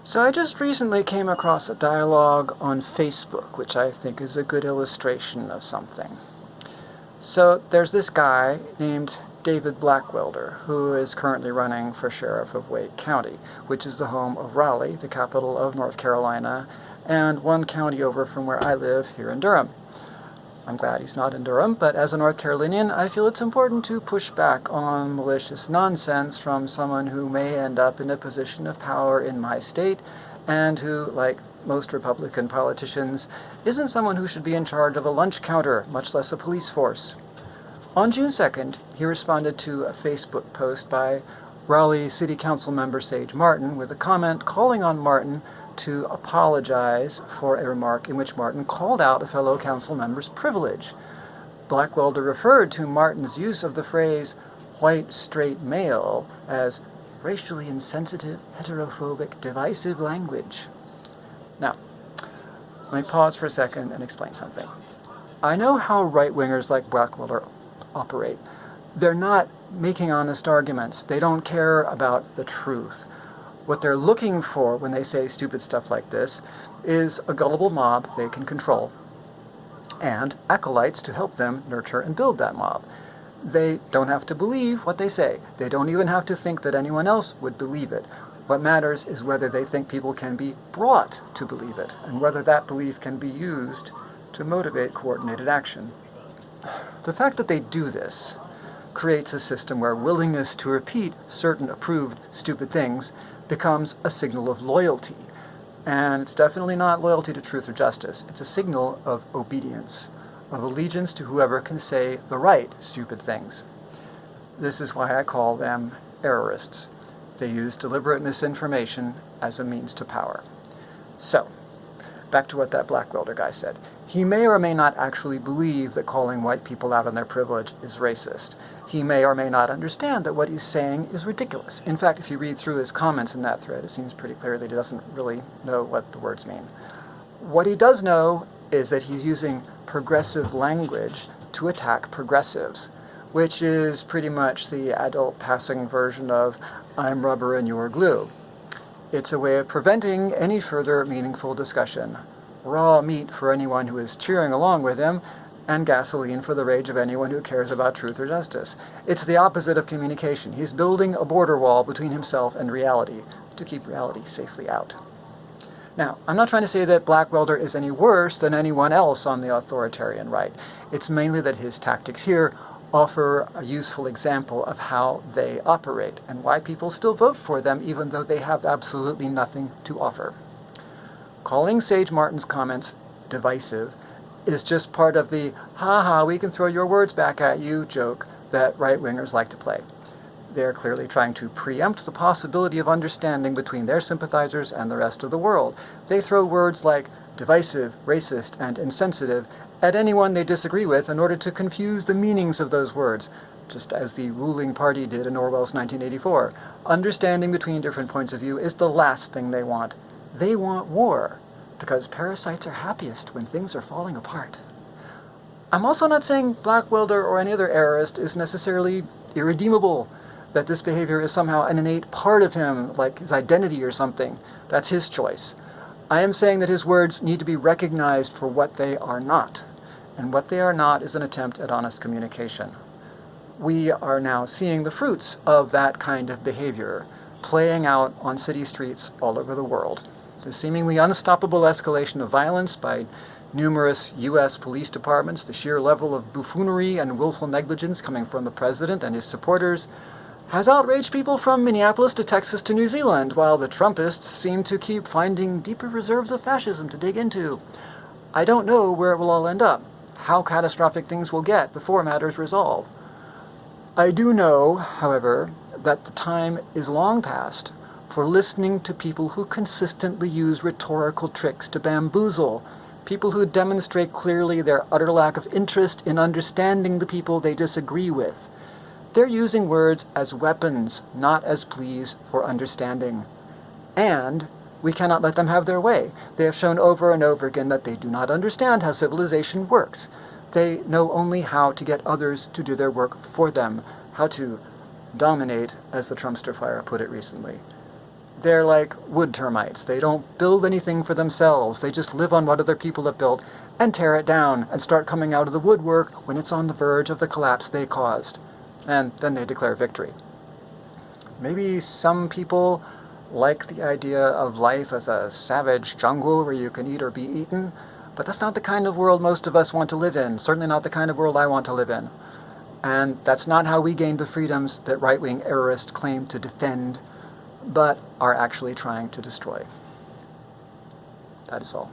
So I just recently came across a dialogue on Facebook, which I think is a good illustration of something. So there's this guy named David Blackwelder, who is currently running for sheriff of Wake County, which is the home of Raleigh, the capital of North Carolina, and one county over from where I live here in Durham. I'm glad he's not in Durham, but as a North Carolinian, I feel it's important to push back on malicious nonsense from someone who may end up in a position of power in my state, and who, like most Republican politicians, isn't someone who should be in charge of a lunch counter, much less a police force. On June 2nd, he responded to a Facebook post by Raleigh City Council member Sage Martin with a comment calling on Martin to apologize for a remark in which Martin called out a fellow council member's privilege. Blackwelder referred to Martin's use of the phrase white straight male as racially insensitive, heterophobic, divisive language. Now, let me pause for a second and explain something. I know how right-wingers like Blackwelder operate. They're not making honest arguments. They don't care about the truth. What they're looking for when they say stupid stuff like this is a gullible mob they can control, and acolytes to help them nurture and build that mob. They don't have to believe what they say. They don't even have to think that anyone else would believe it. What matters is whether they think people can be brought to believe it, and whether that belief can be used to motivate coordinated action. The fact that they do this creates a system where willingness to repeat certain approved stupid things becomes a signal of loyalty. And it's definitely not loyalty to truth or justice. It's a signal of obedience, of allegiance to whoever can say the right stupid things. This is why I call them errorists. They use deliberate misinformation as a means to power. So, back to what that Blackwelder guy said. He may or may not actually believe that calling white people out on their privilege is racist. He may or may not understand that what he's saying is ridiculous. In fact, if you read through his comments in that thread, it seems pretty clear that he doesn't really know what the words mean. What he does know is that he's using progressive language to attack progressives, which is pretty much the adult passing version of "I'm rubber and you're glue." It's a way of preventing any further meaningful discussion. Raw meat for anyone who is cheering along with him, and gasoline for the rage of anyone who cares about truth or justice. It's the opposite of communication. He's building a border wall between himself and reality to keep reality safely out. Now, I'm not trying to say that Blackwelder is any worse than anyone else on the authoritarian right. It's mainly that his tactics here offer a useful example of how they operate and why people still vote for them even though they have absolutely nothing to offer. Calling Sage Martin's comments divisive is just part of the "ha-ha, we can throw your words back at you" joke that right-wingers like to play. They're clearly trying to preempt the possibility of understanding between their sympathizers and the rest of the world. They throw words like divisive, racist, and insensitive at anyone they disagree with in order to confuse the meanings of those words, just as the ruling party did in Orwell's 1984. Understanding between different points of view is the last thing they want. They want war, because parasites are happiest when things are falling apart. I'm also not saying Blackwelder or any other errorist is necessarily irredeemable, that this behavior is somehow an innate part of him, like his identity or something. That's his choice. I am saying that his words need to be recognized for what they are not, and what they are not is an attempt at honest communication. We are now seeing the fruits of that kind of behavior playing out on city streets all over the world. The seemingly unstoppable escalation of violence by numerous U.S. police departments, the sheer level of buffoonery and willful negligence coming from the president and his supporters, has outraged people from Minneapolis to Texas to New Zealand, while the Trumpists seem to keep finding deeper reserves of fascism to dig into. I don't know where it will all end up, how catastrophic things will get before matters resolve. I do know, however, that the time is long past for listening to people who consistently use rhetorical tricks to bamboozle, people who demonstrate clearly their utter lack of interest in understanding the people they disagree with. They're using words as weapons, not as pleas for understanding. And we cannot let them have their way. They have shown over and over again that they do not understand how civilization works. They know only how to get others to do their work for them, how to dominate, as the Trumpster fire put it recently. They're like wood termites. They don't build anything for themselves. They just live on what other people have built and tear it down and start coming out of the woodwork when it's on the verge of the collapse they caused. And then they declare victory. Maybe some people like the idea of life as a savage jungle where you can eat or be eaten, but that's not the kind of world most of us want to live in, certainly not the kind of world I want to live in. And that's not how we gain the freedoms that right-wing errorists claim to defend, but are actually trying to destroy. That is all.